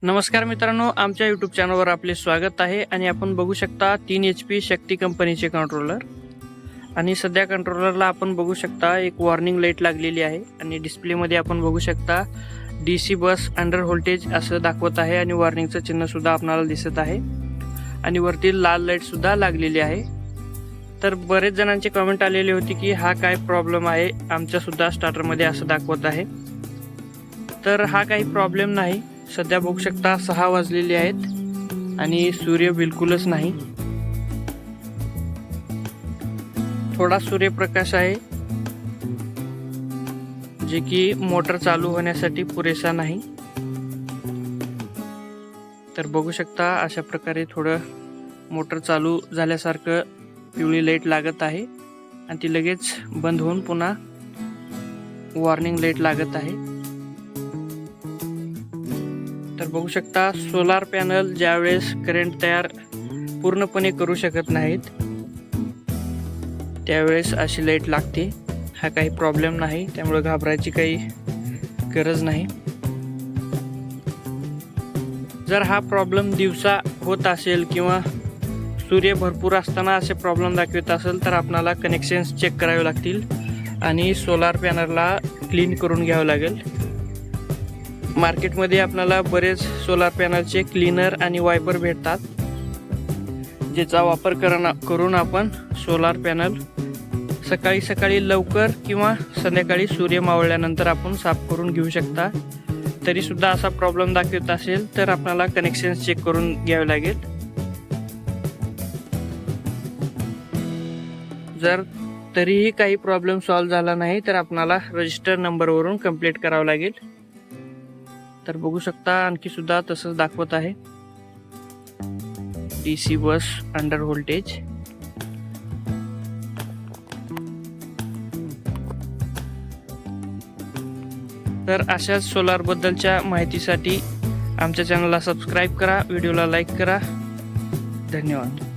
नमस्कार मित्रांनो, आमच्या यूट्यूब चॅनलवर आपले स्वागत आहे. आणि आपण बघू शकता 3 HP शक्ती कंपनीचे कंट्रोलर. आणि सध्या कंट्रोलरला आपण बघू शकता एक वॉर्निंग लाईट लागलेली आहे. आणि डिस्प्लेमध्ये आपण बघू शकता DC बस अंडर व्होल्टेज असं दाखवत आहे. आणि वॉर्निंगचं चिन्ह सुद्धा आपल्याला दिसत आहे. आणि वरती लाल लाईट सुद्धा लागलेली आहे. तर बरेच जणांचे कमेंट आलेले होते की हा काय प्रॉब्लेम आहे, आमच्या सुद्धा स्टार्टरमध्ये असं दाखवत आहे. तर हा काही प्रॉब्लेम नाही. सध्या बघू शकता 6 वाजलेले आहेत आणि सूर्य बिलकुलच नाही. थोडा सूर्यप्रकाश आहे जे की मोटर चालू होण्यासाठी पुरेसा नाही. तर बघू शकता अशा प्रकारे थोडं मोटर चालू झाल्यासारखं पिवळी लाईट लागत आहे आणि ती लगेच बंद होऊन पुन्हा वॉर्निंग लाईट लागत आहे. तर बघू शकता सोलार पॅनल ज्यावेळेस करंट तयार पूर्णपणे करू शकत नाहीत त्यावेळेस अशी लाईट लागते. हा काही प्रॉब्लेम नाही, त्यामुळे घाबरायची काही गरज नाही. जर हा प्रॉब्लेम दिवसा होत असेल किंवा सूर्य भरपूर असताना असे प्रॉब्लेम दाखवत असेल तर आपल्याला कनेक्शन्स चेक करावे लागतील आणि सोलार पॅनलला क्लीन करून घ्यावं लागेल. मार्केटमध्ये आपल्याला बरेच सोलार पॅनलचे क्लीनर आणि वायपर भेटतात, ज्याचा वापर करून आपण सोलार पॅनल सकाळी लवकर किंवा संध्याकाळी सूर्य मावळल्यानंतर आपण साफ करून घेऊ शकता. तरी सुद्धा असा प्रॉब्लेम दाखवत असेल तर आपल्याला कनेक्शन चेक करून घ्यावे लागेल. जर तरीही काही प्रॉब्लेम सॉल्व्ह झाला नाही तर आपल्याला रजिस्टर नंबरवरून कंप्लीट करावं लागेल. तर बघू शकता आणखी सुद्धा तसंच दाखवत आहे DC बस अंडर व्होल्टेज. तर अशाच सोलार बद्दलच्या माहितीसाठी आमच्या चॅनलला सबस्क्राईब करा, व्हिडिओला लाईक करा. धन्यवाद.